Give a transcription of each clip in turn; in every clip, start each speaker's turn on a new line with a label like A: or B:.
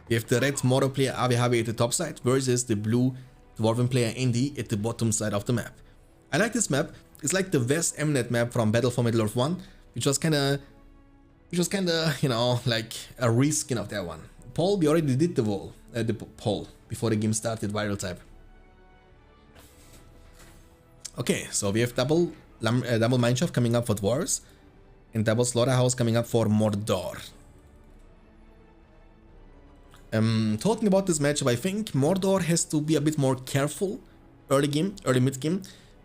A: We have the red Mordor player RWK at the top side versus the blue Dwarven player Andy at the bottom side of the map. I like this map. It's like the West Mnet map from Battle for Middle-earth 1, which was kinda, you know, like a reskin of that one. Paul, we already did the poll before the game started, viral type. Okay, so we have double mineshaft coming up for Dwarves and double slaughterhouse coming up for Mordor. Talking about this matchup, I think Mordor has to be a bit more careful early mid game,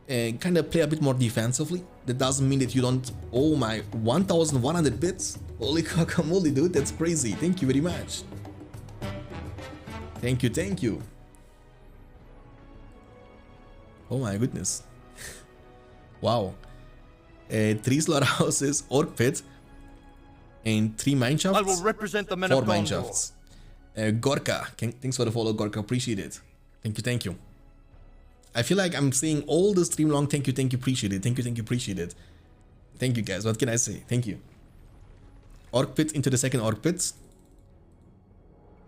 A: and kind of play a bit more defensively. That doesn't mean that you don't. Oh my, 1100 bits! Holy guacamole, dude, that's crazy. Thank you very much. Thank you. Oh my goodness. Wow. 3 slaughterhouses, orc pit, and 3 mineshafts. I will represent the men 4 mineshafts. Gorka, thanks for the follow, Gorka, appreciate it. Thank you. I feel like I'm saying all the stream long, thank you, appreciate it, thank you, appreciate it. Thank you guys, what can I say? Thank you. Orc pit into the second orc pit.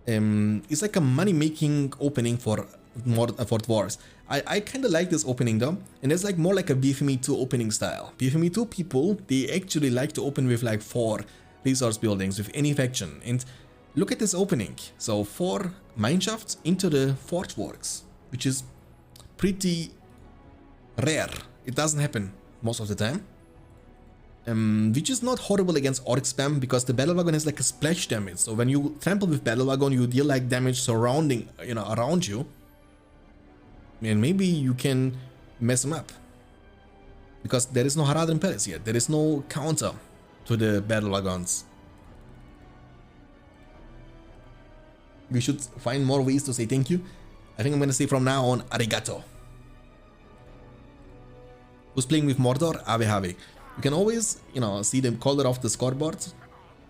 A: It's like a money-making opening for dwarves. I kind of like this opening though, and it's like more like a BFME 2 opening style. BFME 2 people, they actually like to open with like 4 resource buildings with any faction, and look at this opening. So 4 mineshafts into the forge works, which is pretty rare. It doesn't happen most of the time. Which is not horrible against orc spam because the battle wagon has like a splash damage. So when you trample with battle wagon, you deal like damage surrounding, you know, around you. And maybe you can mess them up. Because there is no Haradrim Palace yet. There is no counter to the battle wagons. We should find more ways to say thank you. I think I'm gonna say from now on, arigato. Who's playing with Mordor? Ave. You can always, you know, see the color of the scoreboard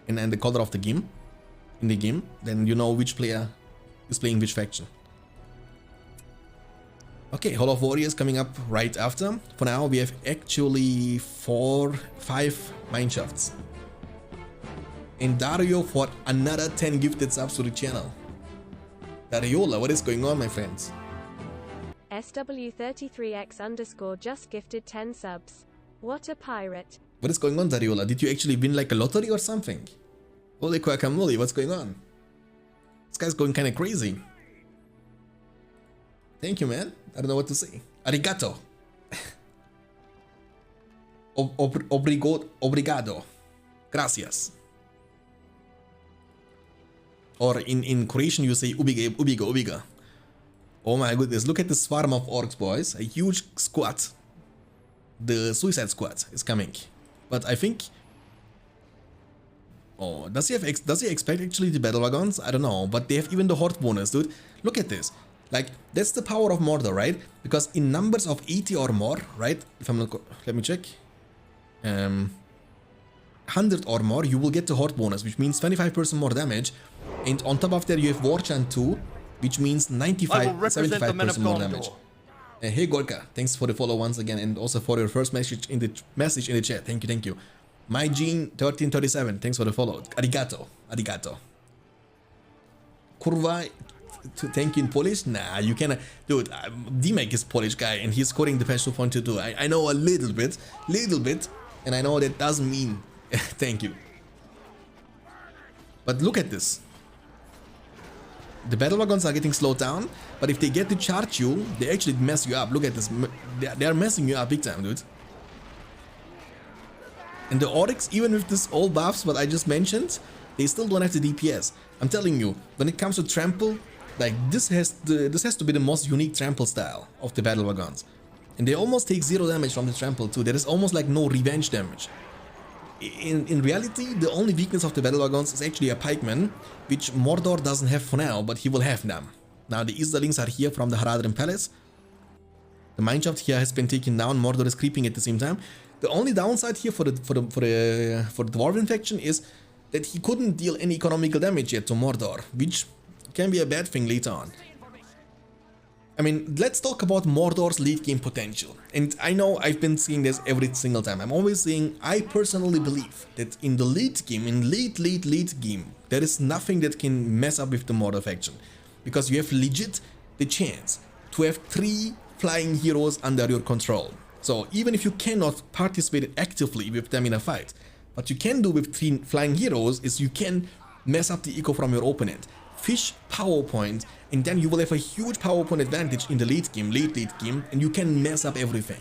A: and the color of the game in the game. Then you know which player is playing which faction. Okay, Hall of Warriors coming up right after. For now, we have actually 5 mineshafts. And Dario for another 10 gifted subs to the channel. Dariola, what is going on, my friends?
B: SW33X_ just gifted 10 subs. What a pirate.
A: What is going on, Dariola? Did you actually win like a lottery or something? Holy guacamole, what's going on? This guy's going kind of crazy. Thank you, man. I don't know what to say. Arigato. Obrigado. Gracias. Or in Croatian you say ubiga. Oh my goodness, look at this swarm of orcs, boys. A huge squad. The Suicide Squad is coming. But I think... Oh, does he expect actually the battle wagons? I don't know, but they have even the horde bonus, dude. Look at this. Like, that's the power of Mordor, right? Because in numbers of 80 or more, right? If I'm not... Let me check. 100 or more, you will get the horde bonus, which means 25% more damage. And on top of that, you have War Chant 2, which means 75% more damage. Hey Gorka, thanks for the follow once again, and also for your first message in the chat. Thank you. My Gene 1337, thanks for the follow. Arigato. Kurwa, thank you in Polish? Nah, you cannot. Dude, D-Mac is Polish guy, and he's scoring the patch 2.22. I know a little bit, and I know that doesn't mean thank you. But look at this. The battle wagons are getting slowed down, but if they get to charge you, they actually mess you up. Look at this. They are messing you up big time, dude. And the Oryx, even with this all buffs, what I just mentioned, they still don't have the DPS. I'm telling you, when it comes to trample, like this has to be the most unique trample style of the battle wagons. And they almost take 0 damage from the trample too. There is almost like no revenge damage. In reality, the only weakness of the battle wagons is actually a pikeman, which Mordor doesn't have for now, but he will have them. Now the Easterlings are here from the Haradrim Palace. The mineshaft here has been taken down. Mordor is creeping at the same time. The only downside here for the Dwarven faction is that he couldn't deal any economical damage yet to Mordor, which can be a bad thing later on. I mean, let's talk about Mordor's late game potential. And I know I've been seeing this every single time. I'm always saying I personally believe that in the late game, in late game, there is nothing that can mess up with the Mordor faction. Because you have legit the chance to have 3 flying heroes under your control. So even if you cannot participate actively with them in a fight, what you can do with 3 flying heroes is you can mess up the eco from your opponent. Fish power point, and then you will have a huge power point advantage in the late game, and you can mess up everything.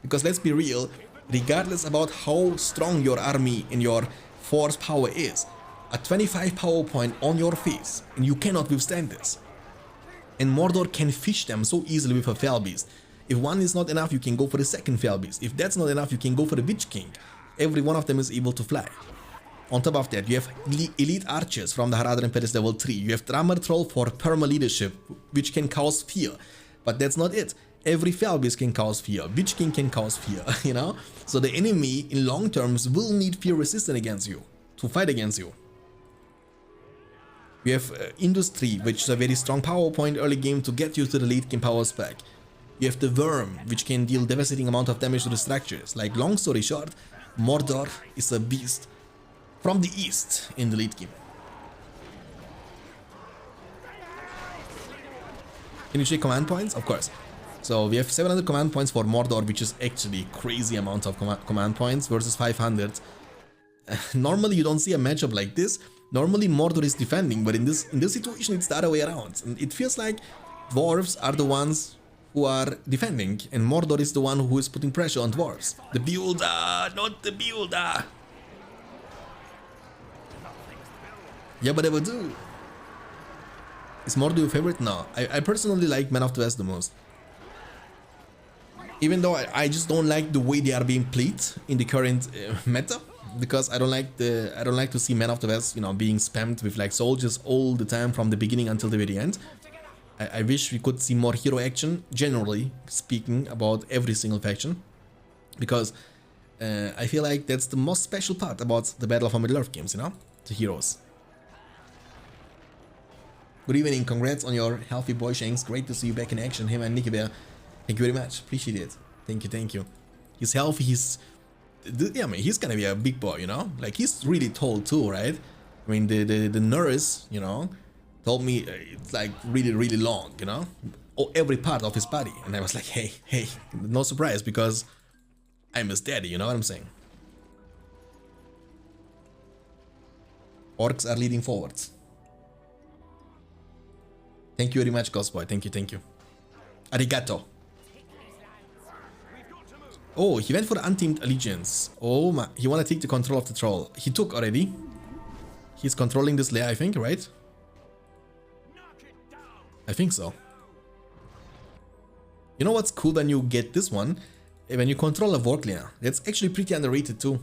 A: Because let's be real, regardless about how strong your army and your force power is, a 25 power point on your face, and you cannot withstand this. And Mordor can fish them so easily with a Fell Beast. If one is not enough, you can go for the second Fell Beast. If that's not enough, you can go for the Witch King. Every one of them is able to fly. On top of that, you have elite archers from the Haradrim Palace level 3. You have Drummer Troll for perma leadership, which can cause fear. But that's not it. Every Fell Beast can cause fear. Witch King can cause fear, you know? So the enemy in long terms will need fear resistance against you, to fight against you. You have Industry, which is a very strong power point early game to get you to the late game power spec. You have the Worm, which can deal devastating amount of damage to the structures. Like, long story short, Mordor is a beast from the east in the late game. Can you check command points? Of course. So we have 700 command points for Mordor, which is actually crazy amount of command points versus 500. Normally you don't see a matchup like this. Normally Mordor is defending, but in this situation it's the other way around. And it feels like dwarves are the ones who are defending, and Mordor is the one who is putting pressure on dwarves. The builder, not the builder. Yeah, but I would do. Is Mordor your favorite? No. I personally like Man of the West the most. Even though I just don't like the way they are being played in the current meta, because I don't like to see Man of the West, you know, being spammed with like soldiers all the time from the beginning until the very end. I wish we could see more hero action, generally speaking, about every single faction, because I feel like that's the most special part about the Battle of Middle-earth games, you know, the heroes. Good evening, congrats on your healthy boy, Shanks. Great to see you back in action, him and Nicky Bear. Thank you very much, appreciate it. Thank you. He's healthy, yeah, I mean, he's gonna be a big boy, you know? Like, he's really tall too, right? I mean, the nurse, you know, told me it's like really long, you know? Every part of his body. And I was like, hey, no surprise, because I'm his daddy, you know what I'm saying? Orcs are leading forwards. Thank you very much, Ghost Boy. Thank you. Arigato. Oh, he went for the Untamed Allegiance. Oh my, he wanna take the control of the troll. He took already. He's controlling this layer, I think, right? I think so. You know what's cool when you get this one? When you control a work layer. That's actually pretty underrated too.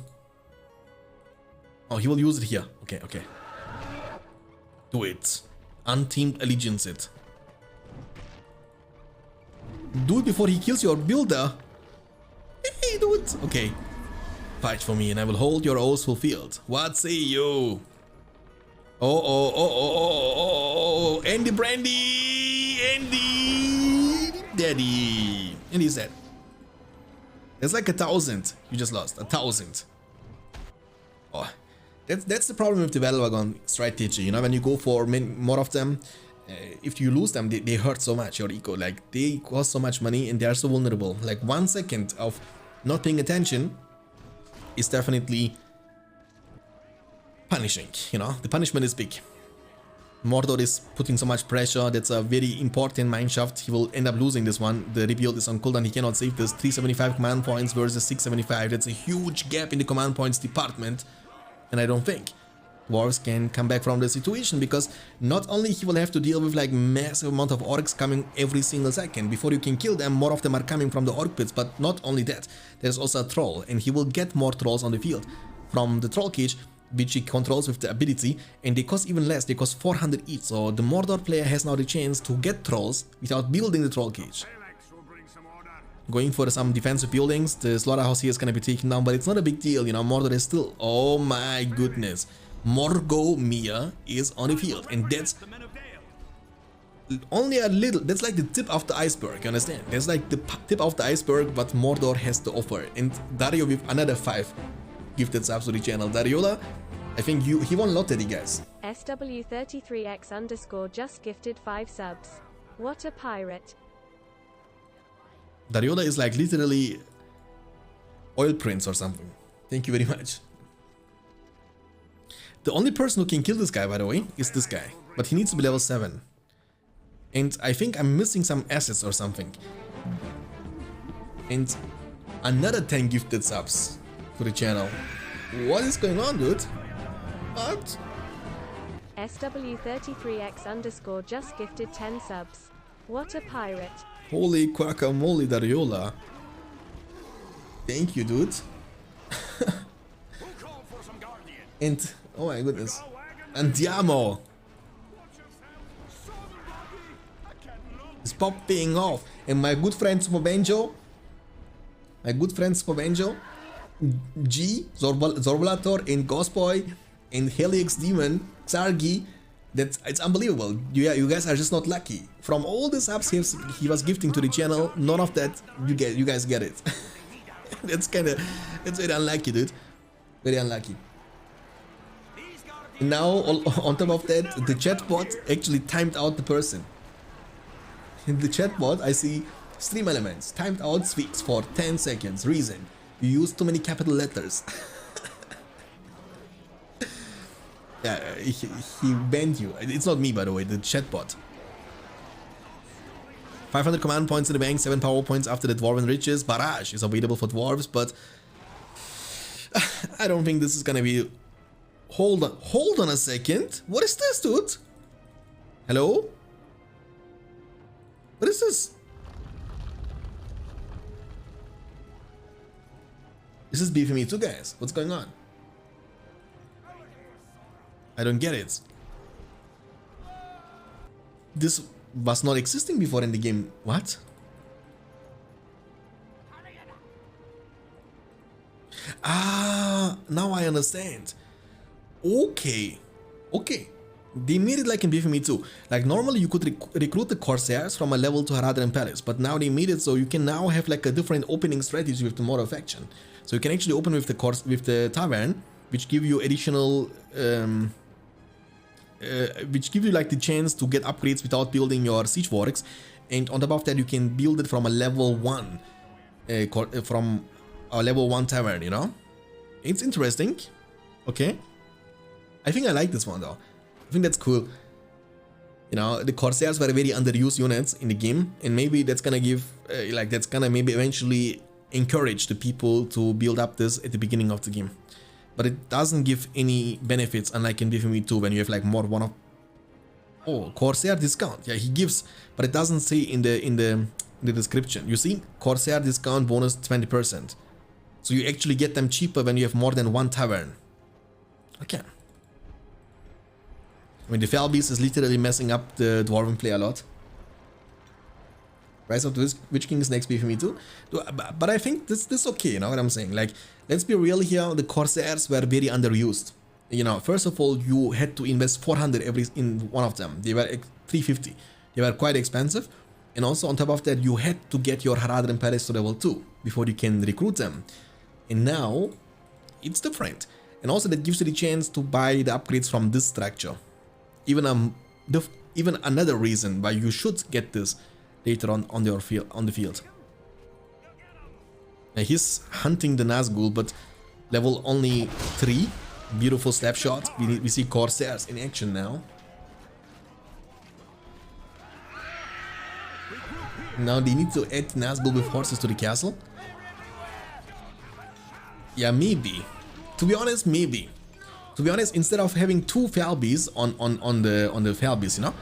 A: Oh, he will use it here. Okay. Do it. Untamed Allegiance it. Do it before he kills your builder. Hey, do it. Okay. Fight for me and I will hold your oaths fulfilled. What say you? Oh. Andy Brandy. Andy. Daddy. And he's dead. It's like 1,000. You just lost. 1,000. Oh. That's the problem with the Battle Wagon strategy, you know, when you go for more of them, if you lose them, they hurt so much, your eco, like, they cost so much money and they are so vulnerable. Like, 1 second of not paying attention is definitely punishing, you know, the punishment is big. Mordor is putting so much pressure, that's a very important mineshaft, he will end up losing this one. The rebuild is on cooldown, he cannot save this. 375 command points versus 675, that's a huge gap in the command points department. And I don't think dwarves can come back from the situation, because not only he will have to deal with like massive amount of orcs coming every single second before you can kill them, more of them are coming from the orc pits, but not only that, there's also a troll, and he will get more trolls on the field from the troll cage, which he controls with the ability, and they cost even less, they cost 400 each, so the Mordor player has now the chance to get trolls without building the troll cage. Going for some defensive buildings, the slaughterhouse here is gonna be taken down, but it's not a big deal, you know, Mordor is still, oh my goodness, Morgomir is on the field, and that's only a little. That's like the tip of the iceberg, you understand? That's like the tip of the iceberg what Mordor has to offer. And Dario with another 5 gifted subs to the channel. Dariola, I think he won lottery, guys.
B: SW33X underscore just gifted 5 subs. What a pirate.
A: Dariola is like literally oil prince or something. Thank you very much. The only person who can kill this guy, by the way, is this guy. But he needs to be level 7. And I think I'm missing some assets or something. And another 10 gifted subs to the channel. What is going on, dude? What?
B: SW33X underscore just gifted 10 subs. What a pirate.
A: Holy guacamole, Dariola. Thank you, dude. And, oh my goodness. Andiamo! It's popping off. And my good friend Spobenjo, G, Zorblator, and Ghostboy, and Helix Demon, Xargi, it's unbelievable. You guys are just not lucky. From all the subs he was gifting to the channel, none of that you guys get it. That's very unlucky, dude. Very unlucky. Now on top of that, the chatbot actually timed out the person. In the chatbot, I see stream elements timed out speaks for 10 seconds. Reason: you use too many capital letters. Yeah, he banned you. It's not me, by the way, the chatbot. 500 command points in the bank, 7 power points after the Dwarven riches. Barrage is available for dwarves, but I don't think this is gonna be. Hold on a second. What is this, dude? Hello? What is this? This is BFME 2, guys. What's going on? I don't get it. This was not existing before in the game. What? Ah, now I understand. Okay. They made it like in BFME 2. Like normally you could recruit the Corsairs from a level to Haradrim Palace, but now they made it so you can now have like a different opening strategy with the Mordor faction. So you can actually open with the Tavern, which give you additional which give you like the chance to get upgrades without building your siege works, and on top of that you can build it from a level 1 from a level 1 tavern, you know? It's interesting. Okay. I think I like this one though. I think that's cool. You know, the Corsairs were very underused units in the game, and maybe that's gonna give that's gonna maybe eventually encourage the people to build up this at the beginning of the game. But it doesn't give any benefits, unlike in BFME 2 when you have like more one of. Oh, Corsair discount. Yeah, he gives, but it doesn't say in the description. You see, Corsair discount bonus 20%. So you actually get them cheaper when you have more than one tavern. Okay. I mean, the Felbeast is literally messing up the Dwarven play a lot. Rise of the Witch King is next BFME 2. But I think this is okay, you know what I'm saying? Like, let's be real here, the Corsairs were very underused. You know, first of all, you had to invest 400 in one of them. They were 350. They were quite expensive. And also on top of that, you had to get your Haradrim Palace to level 2 before you can recruit them. And now, it's different. And also that gives you the chance to buy the upgrades from this structure. Even another reason why you should get this later on the field. Now he's hunting the Nazgul, but level only 3. Beautiful slap shot. We see Corsairs in action now. Now they need to add Nazgul with horses to the castle. Yeah, maybe. To be honest, maybe. To be honest, instead of having 2 Felbeasts on the Felbeasts, you know,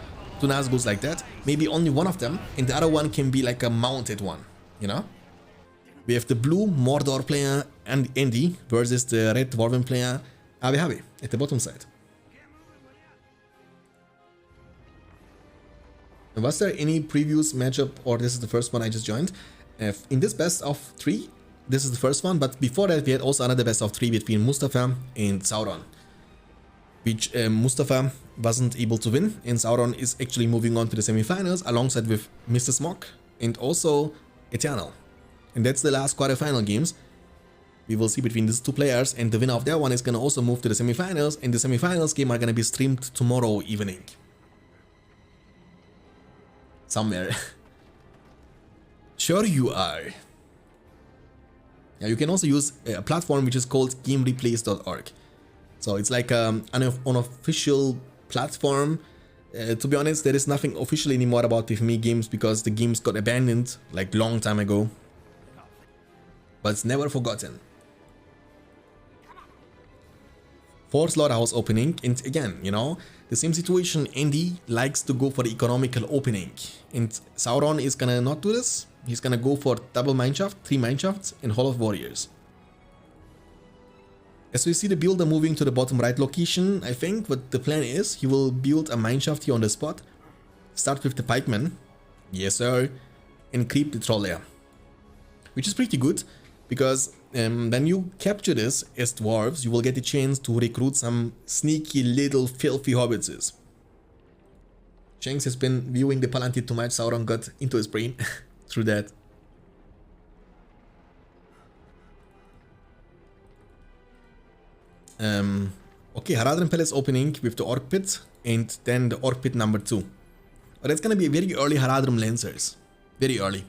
A: 2 Nazguls like that, maybe only one of them, and the other one can be like a mounted one, you know. We have the blue Mordor player and Andy versus the red Dwarven player Habe at the bottom side. And was there any previous matchup, or this is the first one I just joined? In this best of 3, this is the first one, but before that we had also another best of 3 between Mustafa and Sauron. which Mustafa wasn't able to win, and Sauron is actually moving on to the semifinals alongside with Mr. Smog and also Eternal. And that's the last quarterfinal games we will see between these two players, and the winner of that one is going to also move to the semifinals, and the semifinals game are going to be streamed tomorrow evening. Somewhere. Sure you are. Yeah, you can also use a platform which is called gamereplays.org. So it's like an unofficial platform. To be honest, there is nothing official anymore about BFME games because the games got abandoned like long time ago. But it's never forgotten. For slaughterhouse opening, and again, you know, the same situation. Andy likes to go for the economical opening, and Sauron is gonna not do this. He's gonna go for double mineshaft, 3 mineshafts, and Hall of Warriors. As we see the builder moving to the bottom right location, I think what the plan is, he will build a mineshaft here on the spot, start with the pikeman, yes sir, and creep the troll there, which is pretty good. Because when you capture this as dwarves, you will get the chance to recruit some sneaky little filthy hobbitses. Shanks has been viewing the Palantir too much, Sauron got into his brain through that. Okay, Haradrim Palace opening with the Orc Pit and then the Orc Pit number 2. But that's gonna be a very early Haradrim Lancers. Very early.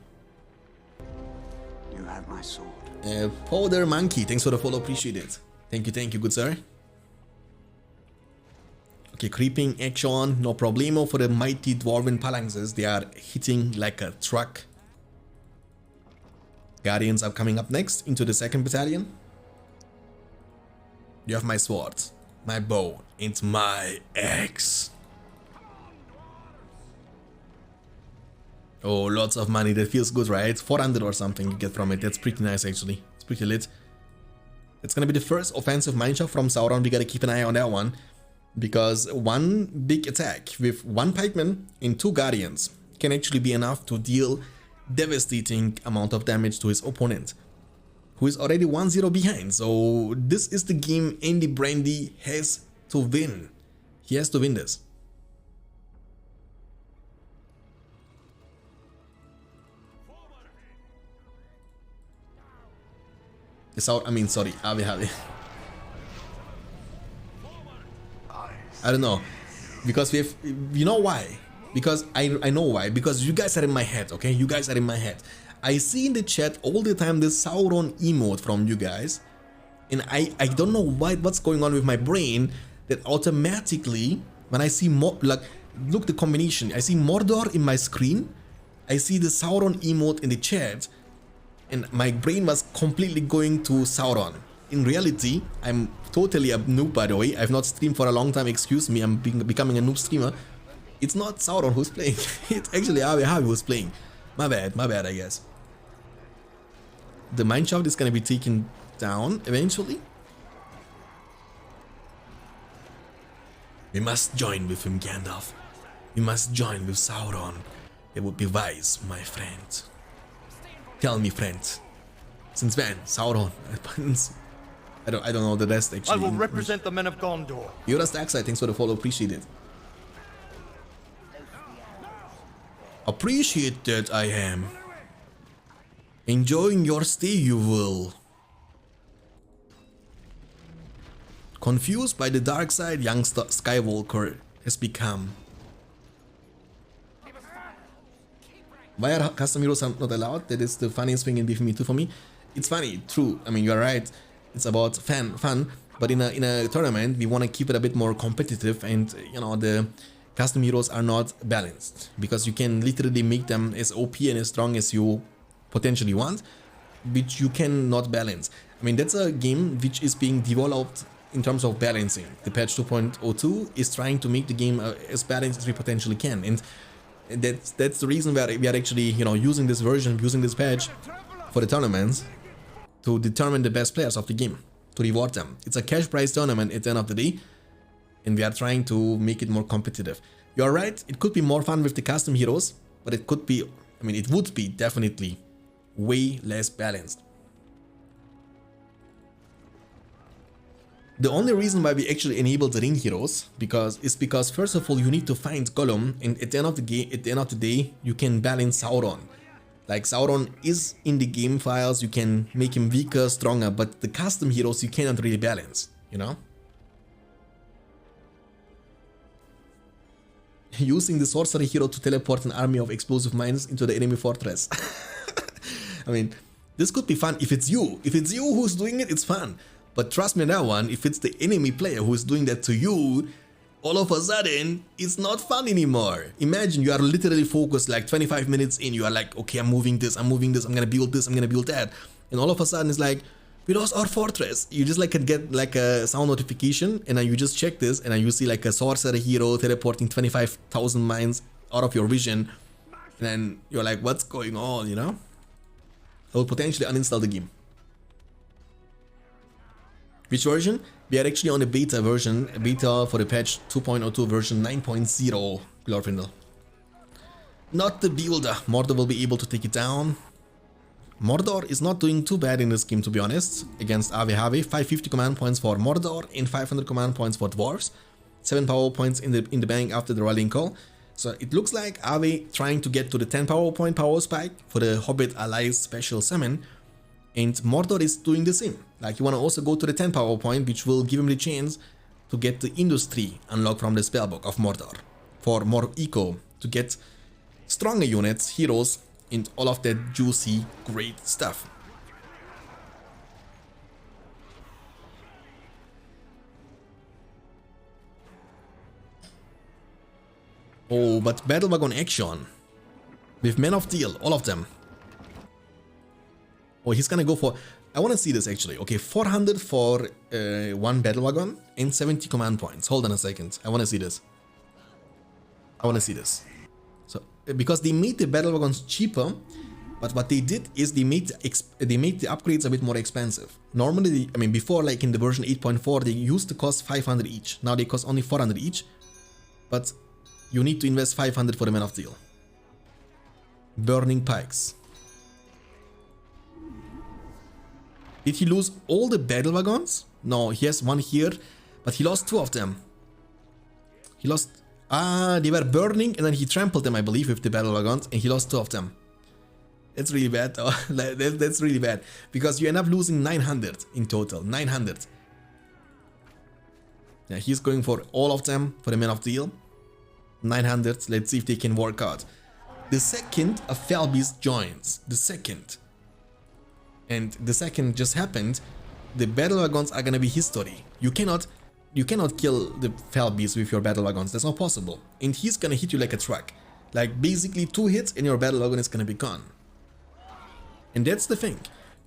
C: You have my sword.
A: Powder Monkey, thanks for the follow, appreciate it. Thank you, good sir. Okay, creeping action, no problemo for the mighty Dwarven phalanxes. They are hitting like a truck. Guardians are coming up next into the 2nd battalion. You have my sword, my bow, and my axe. Oh, lots of money, that feels good, right? 400 or something you get from it, that's pretty nice actually. It's pretty lit. It's gonna be the first offensive mineshaft from Sauron, we gotta keep an eye on that one. Because one big attack with 1 pikeman and 2 guardians can actually be enough to deal devastating amount of damage to his opponent, who is already 1-0 behind. So this is the game Andy Brandy has to win. He has to win this. Sorry, Avi. I don't know, because you know why? Because I know why. Because you guys are in my head, okay? You guys are in my head. I see in the chat all the time this Sauron emote from you guys, and I don't know what's going on with my brain that automatically when I see look the combination. I see Mordor in my screen, I see the Sauron emote in the chat, and my brain was completely going to Sauron. In reality, I'm totally a noob, by the way. I've not streamed for a long time, excuse me, I'm becoming a noob streamer. It's not Sauron who's playing, it's actually Avi who's playing. My bad, I guess. The mineshaft is gonna be taken down eventually. We must join with him, Gandalf. We must join with Sauron. It would be wise, my friend. Tell me, friend. Since when? Sauron. I don't know the rest actually.
D: I will represent the men of Gondor.
A: Yoda Stackside, thanks for the follow, appreciate it. Appreciate that I am. Enjoying your stay, you will. Confused by the dark side, young Skywalker has become. Why are custom heroes not allowed? That is the funniest thing in BFME 2 for me. It's funny, true. I mean, you're right. It's about fun. But in a tournament, we want to keep it a bit more competitive, and you know the custom heroes are not balanced because you can literally make them as OP and as strong as you potentially want, which you cannot balance. I mean, that's a game which is being developed in terms of balancing. The patch 2.02 is trying to make the game as balanced as we potentially can, and that's the reason we are actually, you know, using this version, using this patch for the tournaments to determine the best players of the game, to reward them. It's a cash prize tournament at the end of the day, and we are trying to make it more competitive. You're right, it could be more fun with the custom heroes, but it could be, I mean, it would be definitely way less balanced. The only reason why we actually enable the ring heroes is because first of all you need to find Gollum, and at the end of the game, at the end of the day, you can balance Sauron. Like Sauron is in the game files, you can make him weaker, stronger, but the custom heroes you cannot really balance, you know? Using the sorcery hero to teleport an army of explosive mines into the enemy fortress. I mean, this could be fun if it's you. If it's you who's doing it, it's fun. But trust me on that one, if it's the enemy player who's doing that to you, all of a sudden, it's not fun anymore. Imagine you are literally focused like 25 minutes in, you are like, okay, I'm moving this, I'm gonna build this, I'm gonna build that. And all of a sudden it's like, we lost our fortress. You just like get like a sound notification, and then you just check this, and then you see like a sorcerer hero teleporting 25,000 mines out of your vision. And then you're like, what's going on, you know? I will potentially uninstall the game. Which version? We are actually on the beta version, beta for the patch 2.02 version 9.0, Glorfindel. Not the builder. Mordor will be able to take it down. Mordor is not doing too bad in this game, to be honest, against AVHV. 550 command points for Mordor and 500 command points for Dwarves. 7 power points in the bank after the rallying call. So it looks like Ave trying to get to the 10 power point power spike for the Hobbit Allies special summon. And Mordor is doing the same. Like, you want to also go to the 10 power point, which will give him the chance to get the industry unlocked from the spellbook of Mordor. For more eco, to get stronger units, heroes, and all of that juicy, great stuff. Oh, but Battle Wagon action. With Men of Steel, all of them. Oh, he's gonna go for... I wanna see this actually. Okay, 400 for one Battle Wagon and 70 command points. Hold on a second. I wanna see this. I wanna see this. So, because they made the Battle Wagons cheaper, but what they did is they made the upgrades a bit more expensive. Normally, I mean, before, like in the version 8.4, they used to cost 500 each. Now they cost only 400 each. But you need to invest 500 for the Men of Steel. Burning Pikes. Did he lose all the Battle Wagons? No, he has one here, but he lost 2 of them. He lost... they were burning, and then he trampled them, I believe, with the Battle Wagons, and he lost 2 of them. That's really bad, though. That's really bad, because you end up losing 900 in total. 900. Yeah, he's going for all of them for the Men of Steel. 900. Let's see if they can work out. The second a Felbeast joins. The second. And the second just happened. The Battle Wagons are gonna be history. You cannot kill the Felbeast with your Battle Wagons. That's not possible. And he's gonna hit you like a truck. Like basically 2 hits and your Battle Wagon is gonna be gone. And that's the thing.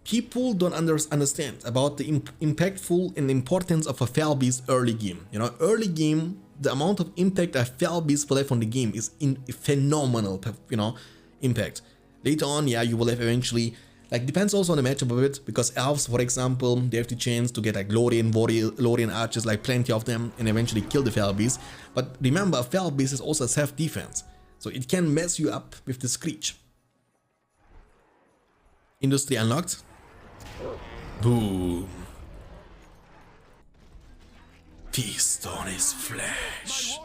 A: People don't understand about the impactful and importance of a Felbeast early game. You know, early game, the amount of impact a Felbeast will have on the game is phenomenal, you know, impact. Later on, yeah, you will have eventually, like, depends also on the matchup a bit, because elves, for example, they have the chance to get like Lorien archers, like plenty of them, and eventually kill the Felbeast. But remember, a Felbeast is also self-defense, so it can mess you up with the Screech. Industry unlocked. Boom. Feast on his flesh.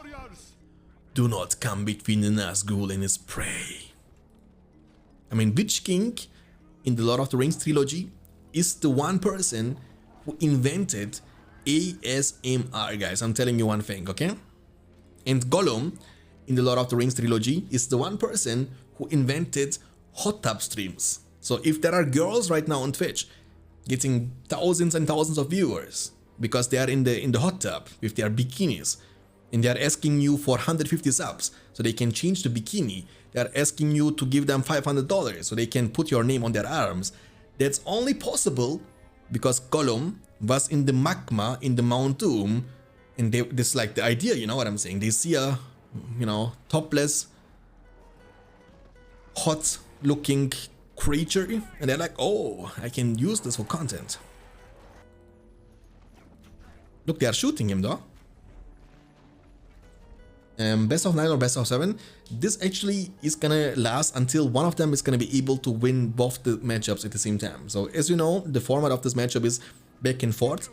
A: Do not come between the Nazgul and his prey. I mean, Witch King in the Lord of the Rings trilogy is the one person who invented ASMR, guys. I'm telling you one thing, okay? And Gollum in the Lord of the Rings trilogy is the one person who invented hot tub streams. So if there are girls right now on Twitch getting thousands and thousands of viewers because they are in the hot tub with their bikinis, and they are asking you for 150 subs so they can change the bikini, they are asking you to give them $500 so they can put your name on their arms. That's only possible because Gollum was in the magma in the Mount Doom, and this is like the idea, you know what I'm saying? They see a, you know, topless, hot looking creature, and they're like, oh, I can use this for content. Look, they are shooting him though. Best of 9 or best of 7. This actually is gonna last until one of them is gonna be able to win both the matchups at the same time. So as you know, the format of this matchup is back and forth,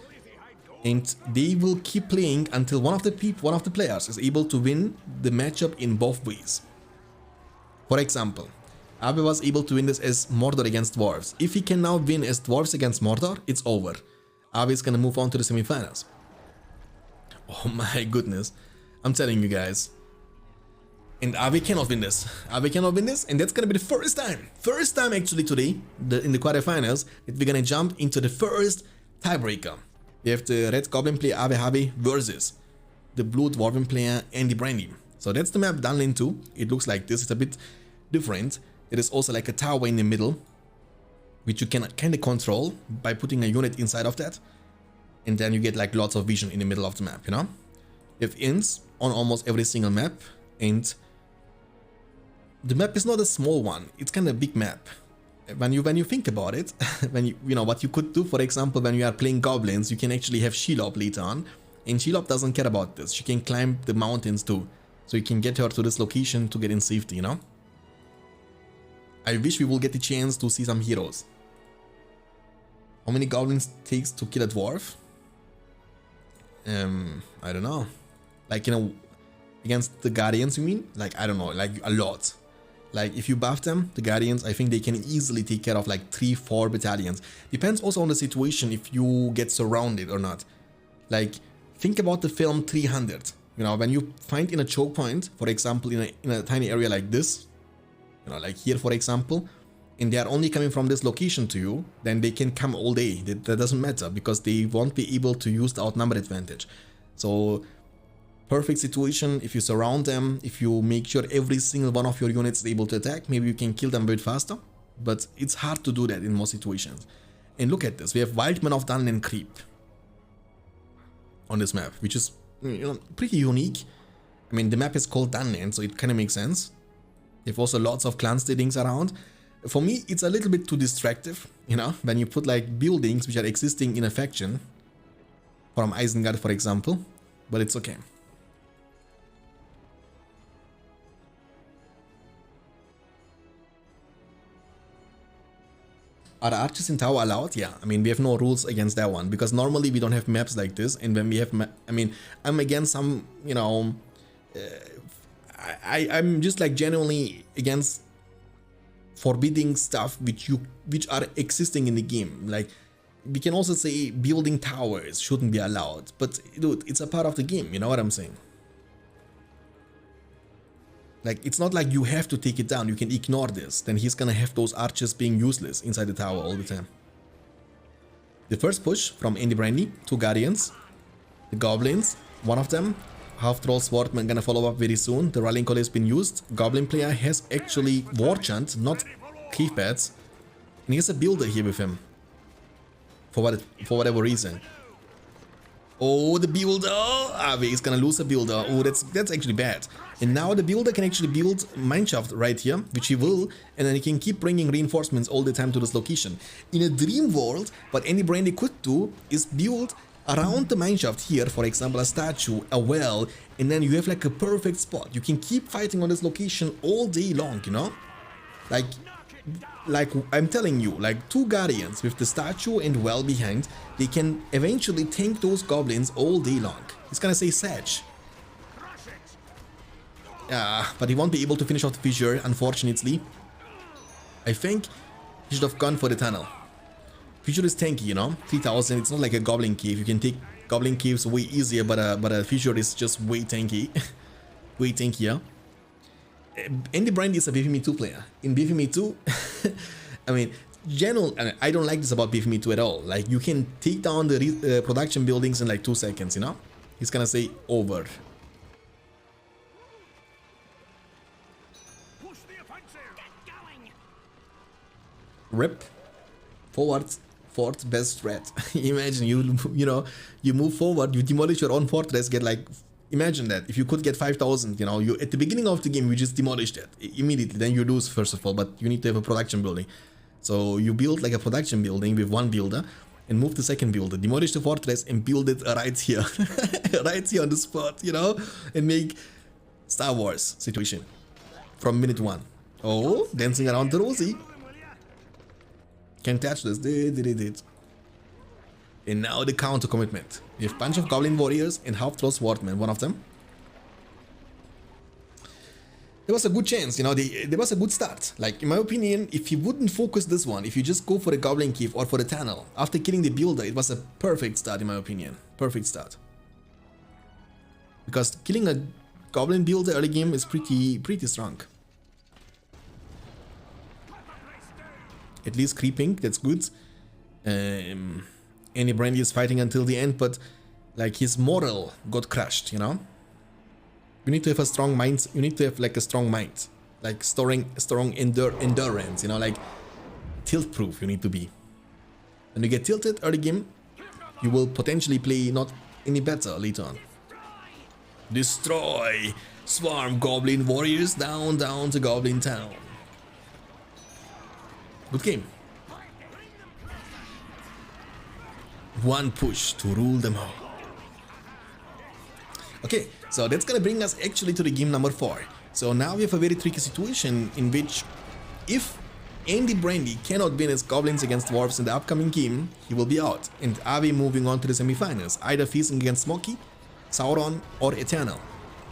A: and they will keep playing until one of the players is able to win the matchup in both ways. For example, Abe was able to win this as Mordor against Dwarves. If he can now win as Dwarves against Mordor, it's over. Abe is gonna move on to the semifinals. Oh my goodness, I'm telling you guys. And Abe cannot win this. Abe cannot win this, and that's gonna be the first time actually today, in the quarterfinals, that we're gonna jump into the first tiebreaker. We have the red Goblin player Abe Habe versus the blue Dwarven player Andy Brandy. So that's the map Dunlin 2. It looks like this. It's a bit different. There is also like a tower in the middle, which you can kind of control by putting a unit inside of that. And then you get like lots of vision in the middle of the map, you know? You have inns on almost every single map, and the map is not a small one. It's kind of a big map. When you think about it, you know what you could do, for example, when you are playing goblins, you can actually have Shelob later on, and Shelob doesn't care about this. She can climb the mountains too, so you can get her to this location to get in safety, you know? I wish we will get the chance to see some heroes. How many goblins takes to kill a dwarf? I don't know. Like, you know, against the guardians, you mean? Like, I don't know, like a lot. Like, if you buff them, the guardians, I think they can easily take care of like 3-4 battalions. Depends also on the situation if you get surrounded or not. Like, think about the film 300. You know, when you find in a choke point, for example, in a tiny area like this, you know, like here, for example, and they are only coming from this location to you, then they can come all day. That doesn't matter, because they won't be able to use the outnumber advantage. So, perfect situation if you surround them, if you make sure every single one of your units is able to attack, maybe you can kill them a bit faster, but it's hard to do that in most situations. And look at this, we have Wildman of Dunlin and Creep on this map, which is, you know, pretty unique. I mean, the map is called Dunlin, so it kind of makes sense. You have also lots of clan statings around. For me, it's a little bit too distractive, you know, when you put like buildings which are existing in a faction, from Isengard, for example, but it's okay. Are archers in tower allowed? Yeah, I mean, we have no rules against that one, because normally we don't have maps like this, and when we have I mean, I'm against some, you know, I'm just like genuinely against forbidding stuff which are existing in the game. Like, we can also say building towers shouldn't be allowed, but dude, it's a part of the game, you know what I'm saying? Like, it's not like you have to take it down, you can ignore this, then he's gonna have those archers being useless inside the tower all the time. The first push from Andy Brandy, 2 guardians, the goblins, one of them, half troll swordman, gonna follow up very soon. The rallying call has been used. Goblin player has actually war chant, not cave pads, and he has a builder here with him for whatever reason. Oh, the builder! Abe is gonna lose a builder. Oh, that's actually bad. And now the builder can actually build mineshaft right here, which he will, and then he can keep bringing reinforcements all the time to this location. In a dream world, what Andy Brandy could do is build around the mineshaft here, for example, a statue, a well, and then you have like a perfect spot. You can keep fighting on this location all day long, you know? Like I'm telling you, like 2 guardians with the statue and well behind, they can eventually tank those goblins all day long. He's gonna say Sag. But he won't be able to finish off the fissure, unfortunately. I think he should have gone for the tunnel. Fissure is tanky, you know, 3000, it's not like a goblin cave. You can take goblin caves way easier, but a fissure is just way tanky. Way tankier. Andy Brandy is a BFME 2 player. In BFME 2, I mean, I don't like this about BFME 2 at all. Like, you can take down the production buildings in like 2 seconds, you know? He's gonna say over. Rip. Forward. Fourth best threat. Imagine you move forward, you demolish your own fortress, get like, imagine that, if you could get 5,000, you know, you at the beginning of the game, you just demolished it immediately, then you lose first of all, but you need to have a production building. So you build like a production building with 1 builder, and move the second builder, demolish the fortress and build it right here, right here on the spot, you know, and make Star Wars situation from minute 1. Oh, dancing around the Rosie. Can't touch this. Did. And now the counter commitment. We have a bunch of Goblin Warriors and half-throw Swordmen, one of them. There was a good chance, you know, there was a good start. Like, in my opinion, if you wouldn't focus this one, if you just go for the Goblin Keep or for the Tunnel, after killing the Builder, it was a perfect start, in my opinion. Perfect start. Because killing a Goblin Builder early game is pretty strong. At least creeping, that's good. Andy Brandy is fighting until the end, but like his morale got crushed, you know? You need to have a strong mind, you need to have like a strong mind. Like strong endurance, you know, like tilt proof you need to be. When you get tilted early game, you will potentially play not any better later on. Destroy! Swarm Goblin Warriors down to Goblin Town. Good game. One push to rule them all. Okay, so that's gonna bring us actually to the game number 4. So now we have a very tricky situation in which if Andy Brandy cannot win his Goblins against Dwarves in the upcoming game, he will be out. And are we moving on to the semifinals, either facing against Smoky, Sauron or Eternal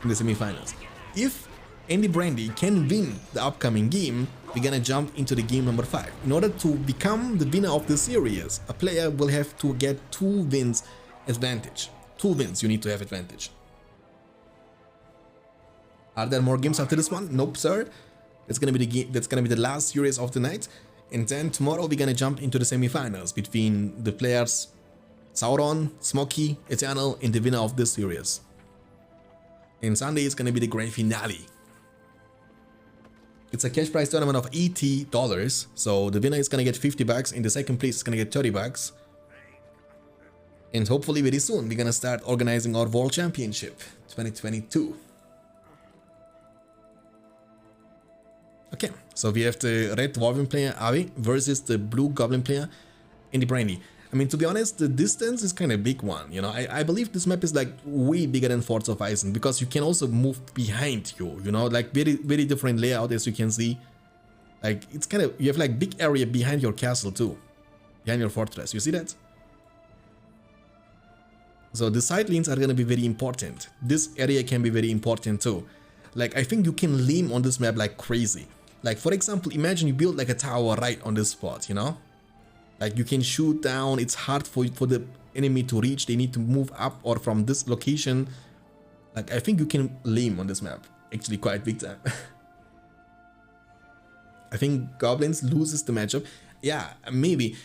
A: in the semifinals. If Andy Brandy can win the upcoming game, we're gonna jump into the game number 5. In order to become the winner of the series, a player will have to get 2 wins advantage. 2 wins you need to have advantage. Are there more games after this one? Nope, sir. That's gonna be the game. That's gonna be the last series of the night. And then tomorrow we're gonna jump into the semifinals between the players Sauron, Smoky, Eternal, and the winner of this series. And Sunday is gonna be the grand finale. It's a cash prize tournament of $80, so the winner is gonna get $50 and the second place is gonna get $30. And hopefully very soon we're gonna start organizing our World Championship 2022. Okay, so we have the red Dwarven player Avi versus the blue Goblin player Andy Brandy. I mean, to be honest, the distance is kind of big one, you know. I believe this map is like way bigger than Forts of Isen because you can also move behind you know, like very different layout as you can see. Like it's kind of, you have like big area behind your castle too, behind your fortress, you see that? So the side lanes are gonna be very important. This area can be very important too. Like I think you can lean on this map like crazy. Like for example, imagine you build like a tower right on this spot, you know? Like you can shoot down, it's hard for the enemy to reach, they need to move up or from this location. Like I think you can lean on this map, actually quite big time. I think Goblins loses the matchup. Yeah, maybe.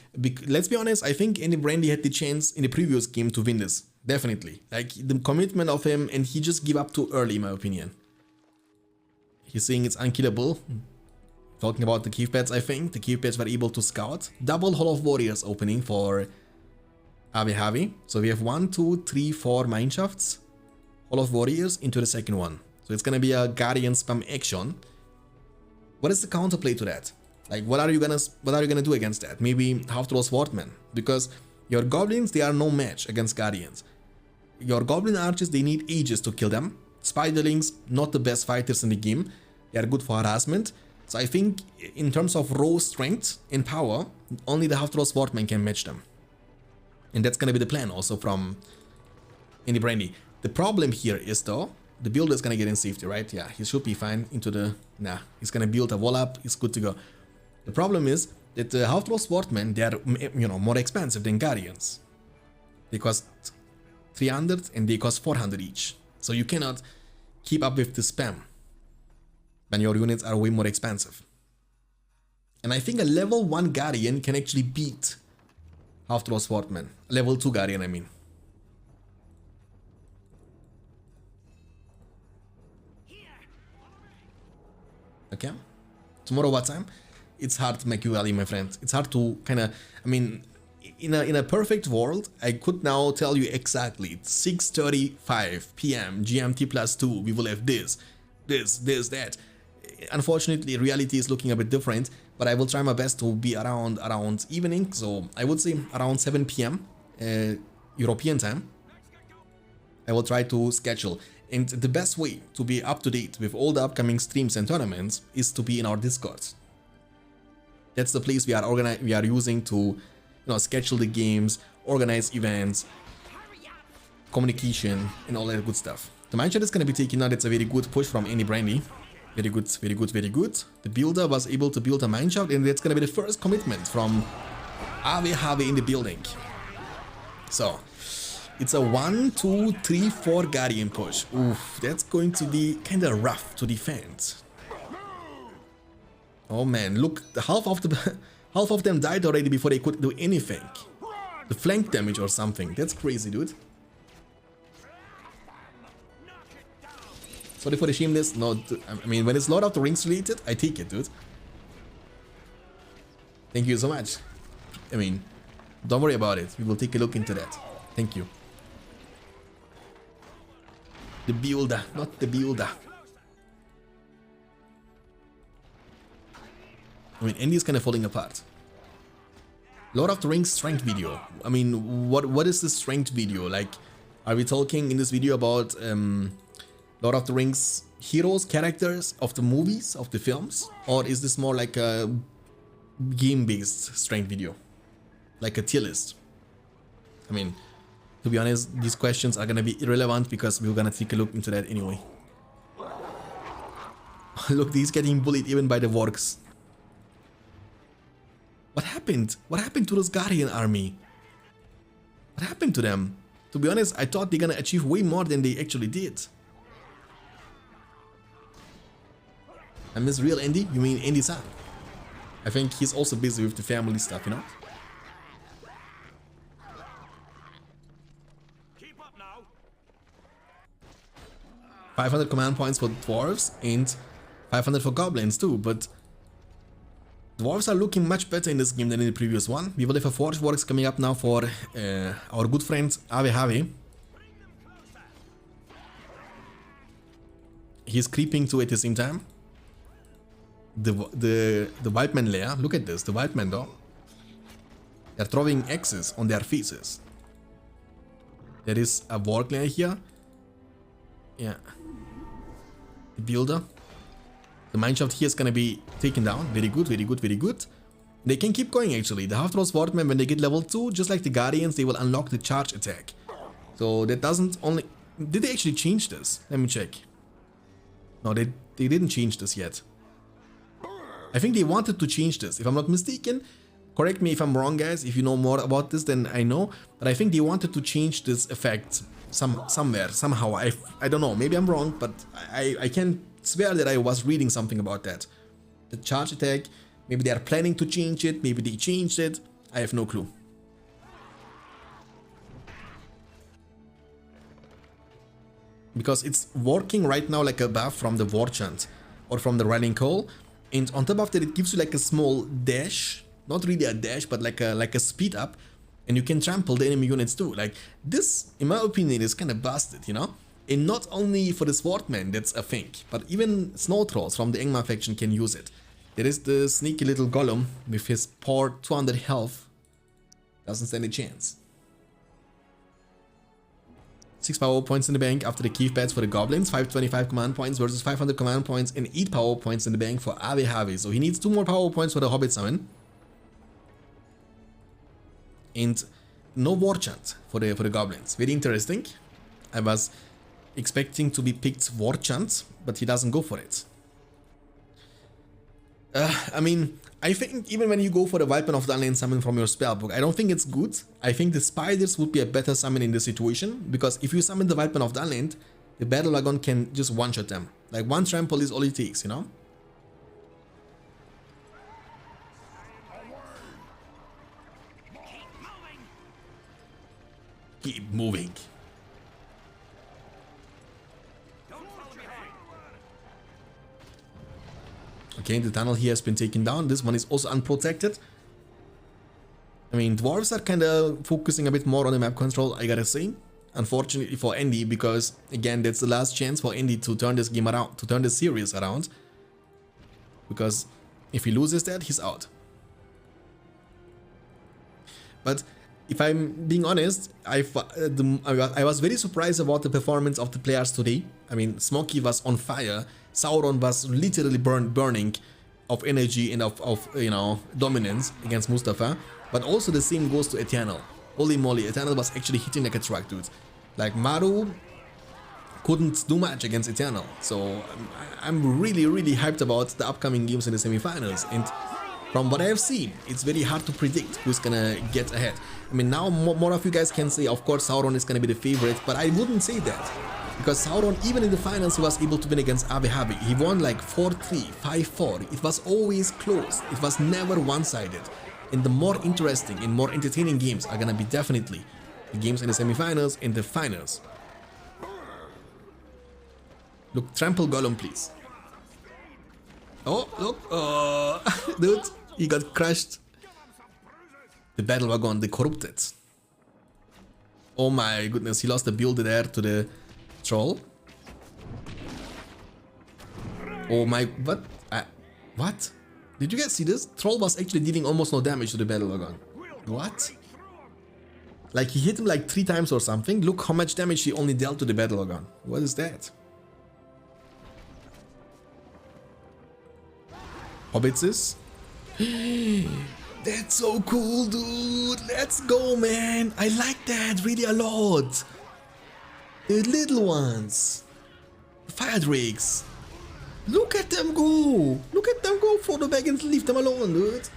A: Let's be honest, I think Andy Brandy had the chance in the previous game to win this. Definitely. Like the commitment of him, and he just gave up too early in my opinion. He's saying it's unkillable. Talking about the cave pads, I think. The cave pads were able to scout. Double Hall of Warriors opening for Avi. So we have 1, 2, 3, 4 mineshafts. Hall of Warriors into the second one. So it's gonna be a Guardian spam action. What is the counterplay to that? Like what are you gonna do against that? Maybe half-throw Swordmen. Because your Goblins, they are no match against Guardians. Your Goblin Archers, they need ages to kill them. Spiderlings, not the best fighters in the game. They are good for harassment. So I think in terms of raw strength and power, only the half-throw Swordman can match them. And that's gonna be the plan also from Andy Brandy. The problem here is though, the builder is gonna get in safety, right? Yeah, he should be fine into the... Nah, he's gonna build a wall up, he's good to go. The problem is that the half-throw Swordmen, they are, you know, more expensive than Guardians. They cost 300 and they cost 400 each. So you cannot keep up with the spam when your units are way more expensive. And I think a level 1 Guardian can actually beat half-throw Swordman. Level 2 Guardian, I mean. Okay. Tomorrow what time? It's hard to make you rally, my friend. It's hard to kind of, I mean, in a perfect world, I could now tell you exactly. It's 6:35 p.m. GMT +2. We will have this, that. Unfortunately, reality is looking a bit different, but I will try my best to be around evening. So I would say around 7 p.m. European time. I will try to schedule. And the best way to be up to date with all the upcoming streams and tournaments is to be in our Discord. That's the place we are using to, you know, schedule the games, organize events, communication, and all that good stuff. The mindshot is going to be taken out. It's a very good push from Andy Brandy. Very good, very good, very good. The builder was able to build a mineshaft, and that's going to be the first commitment from RotWK in the building. So, it's a 1, 2, 3, 4 Guardian push. Oof, that's going to be kind of rough to defend. Oh man, look, half of them died already before they could do anything. The flank damage or something. That's crazy, dude. Sorry for the shameless. No, I mean, when it's Lord of the Rings related, I take it, dude. Thank you so much. I mean, don't worry about it. We will take a look into that. Thank you. The builder, not the builder. I mean, Andy is kind of falling apart. Lord of the Rings strength video. I mean, what is this strength video? Like, are we talking in this video about Lord of the Rings heroes, characters of the movies, of the films? Or is this more like a game-based strength video? Like a tier list? I mean, to be honest, these questions are gonna be irrelevant because we're gonna take a look into that anyway. Look, he's getting bullied even by the Wargs. What happened? What happened to this Guardian army? What happened to them? To be honest, I thought they're gonna achieve way more than they actually did. I miss real Andy? You mean Andy-san? I think he's also busy with the family stuff, you know?
D: Keep up now.
A: 500 command points for dwarves and 500 for goblins too, but dwarves are looking much better in this game than in the previous one. We will have a Forge Works coming up now for our good friend RotWK. He's creeping too at the same time. The Wildman lair, look at this, the Wildman though. They're throwing axes on their faces. There is a Warg lair here. Yeah. The builder. The mineshaft here is gonna be taken down. Very good, very good, very good. They can keep going actually. The Half-Throw Swordmen, when they get level 2, just like the Guardians, they will unlock the charge attack. So that doesn't only... Did they actually change this? Let me check. No, they didn't change this yet. I think they wanted to change this, if I'm not mistaken. Correct me if I'm wrong, guys. If you know more about this than I know. But I think they wanted to change this effect somewhere, somehow. I don't know, maybe I'm wrong, but I can swear that I was reading something about that. The charge attack, maybe they are planning to change it, maybe they changed it. I have no clue. Because it's working right now like a buff from the War Chant or from the Rallying Call. And on top of that, it gives you like a small dash, not really a dash, but like a speed up, and you can trample the enemy units too. Like this, in my opinion, is kind of busted, you know. And not only for the Swordman, that's a thing, but even Snow Trolls from the Engman faction can use it. There is the sneaky little Gollum with his poor 200 health, doesn't stand a chance. 6 power points in the bank after the Keef Bats for the Goblins, 525 command points versus 500 command points and 8 power points in the bank for RotWK. So he needs 2 more power points for the Hobbit summon. And no War Chant for the Goblins. Very interesting. I was expecting to be picked War Chant, but he doesn't go for it. I mean, I think even when you go for the Weapon of the Unland summon from your spellbook, I don't think it's good. I think the Spiders would be a better summon in this situation, because if you summon the Weapon of the Unland, the Battle Wagon can just one-shot them. Like one trample is all it takes, you know? Keep moving. Okay, the tunnel here has been taken down. This one is also unprotected. I mean, dwarves are kind of focusing a bit more on the map control, I gotta say. Unfortunately for Andy, because again, that's the last chance for Andy to turn this game around, to turn this series around. Because if he loses that, he's out. But if I'm being honest, I was very surprised about the performance of the players today. I mean, Smokey was on fire. Sauron was literally burning of energy and of you know, dominance against Mustafa. But also the same goes to Eternal. Holy moly, Eternal was actually hitting like a truck, dude. Like, Maru couldn't do much against Eternal. So, I'm really, really hyped about the upcoming games in the semifinals. And from what I have seen, it's very hard to predict who's gonna get ahead. I mean, now more of you guys can say, of course, Sauron is gonna be the favorite, but I wouldn't say that. Because Sauron, even in the finals, he was able to win against Abe. He won like 4-3, 5-4. It was always close. It was never one-sided. And the more interesting and more entertaining games are gonna be definitely the games in the semifinals and the finals. Look, trample Gollum, please. Oh, look. Oh, dude, he got crushed. The battle wagon, the corrupted. Oh my goodness, he lost the builder there to the troll. Oh my, what? What? Did you guys see this? Troll was actually dealing almost no damage to the battle wagon. What? Like, he hit him like 3 times or something. Look how much damage he only dealt to the battle wagon. What is that? Hobbitses? That's so cool, dude. Let's go, man. I like that really a lot. The little ones. The fire drakes. Look at them go. Look at them go. Throw the bag and leave them alone, dude.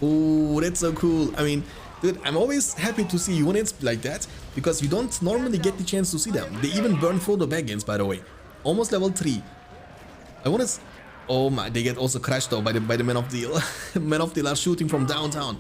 A: Oh, that's so cool. I mean, dude, I'm always happy to see units like that, because you don't normally get the chance to see them. They even burn Frodo Baggins, by the way. Almost level 3. I want to... Oh my, they get also crashed though by the Men of Steel. Men of Steel are shooting from downtown.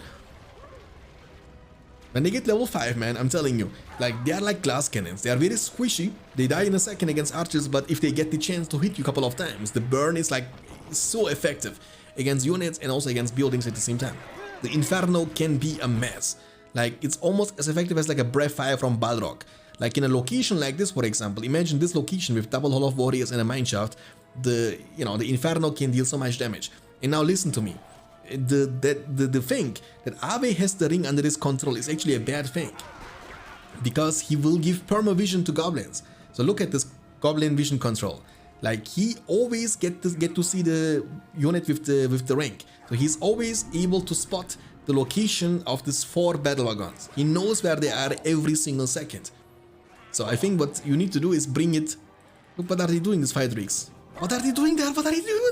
A: When they get level 5, man, I'm telling you, like, they are like glass cannons. They are very squishy. They die in a second against archers, but if they get the chance to hit you a couple of times, the burn is like so effective against units and also against buildings at the same time. The Inferno can be a mess. Like, it's almost as effective as like a breath fire from Balrog. Like in a location like this, for example, imagine this location with double Hall of Warriors and a mineshaft. The Inferno can deal so much damage. And now listen to me. The thing that Abe has the ring under his control is actually a bad thing, because he will give perma-vision to goblins. So look at this goblin vision control. Like, he always get to see the unit with the rank. So he's always able to spot the location of these 4 battle wagons. He knows where they are every single second. So I think what you need to do is bring it. Look, what are they doing, these fire drakes? What are they doing there? What are they doing?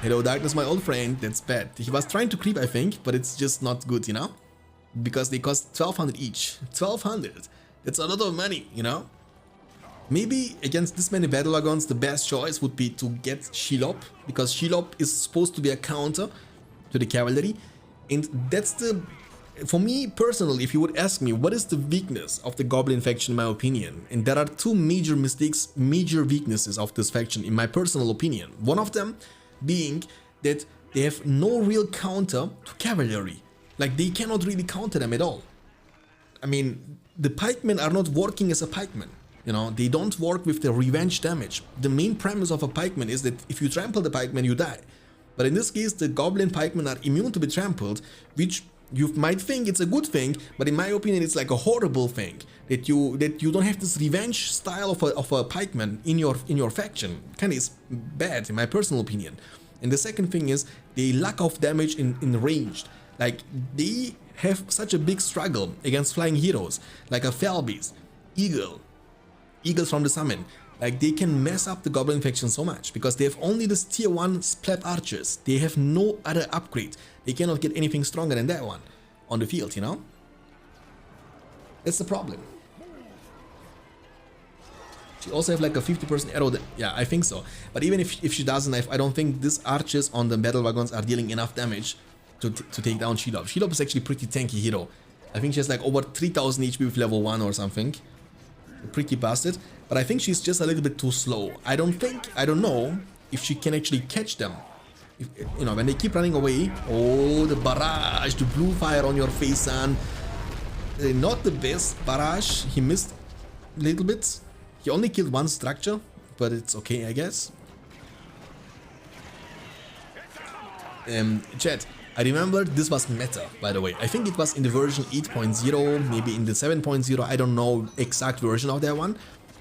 A: Hello, Darkness, my old friend. That's bad. He was trying to creep, I think, but it's just not good, you know? Because they cost 1200 each. 1200. That's a lot of money, you know? Maybe against this many battle wagons, the best choice would be to get Shelob, because Shelob is supposed to be a counter to the cavalry. And that's the... For me personally, if you would ask me what is the weakness of the Goblin faction in my opinion, and there are 2 major mistakes, major weaknesses of this faction in my personal opinion. One of them being that they have no real counter to cavalry. Like, they cannot really counter them at all. I mean, the pikemen are not working as a pikeman. You know, they don't work with the revenge damage. The main premise of a pikeman is that if you trample the pikeman, you die. But in this case, the Goblin pikemen are immune to be trampled, which you might think it's a good thing, but in my opinion it's like a horrible thing that you don't have this revenge style of a pikeman in your faction. Kind of is bad in my personal opinion. And the second thing is the lack of damage in ranged. Like, they have such a big struggle against flying heroes like a Felbeast, Eagles from the Summon. Like, they can mess up the Goblin faction so much because they have only this tier 1 splat archers. They have no other upgrade. They cannot get anything stronger than that one on the field, you know? That's the problem. She also have like a 50% arrow. Yeah, I think so. But even if she doesn't, I don't think these archers on the battle wagons are dealing enough damage to take down Shelob. Shelob is actually a pretty tanky hero. I think she has like over 3000 HP with level 1 or something. Pretty busted. But I think she's just a little bit too slow. I don't know if she can actually catch them. If, you know, when they keep running away. Oh, the barrage, the blue fire on your face, son. Not the best barrage. He missed a little bit. He only killed 1 structure, but it's okay, I guess. Chat, I remember this was meta, by the way. I think it was in the version 8.0, maybe in the 7.0. I don't know exact version of that one.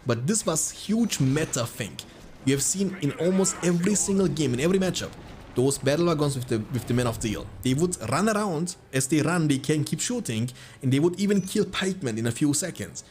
A: But this was huge meta thing. We have seen in almost every single game, in every matchup. those battle wagons with the men of steel. They would run around. As they run, they can keep shooting, and they would even kill pikemen in a few seconds.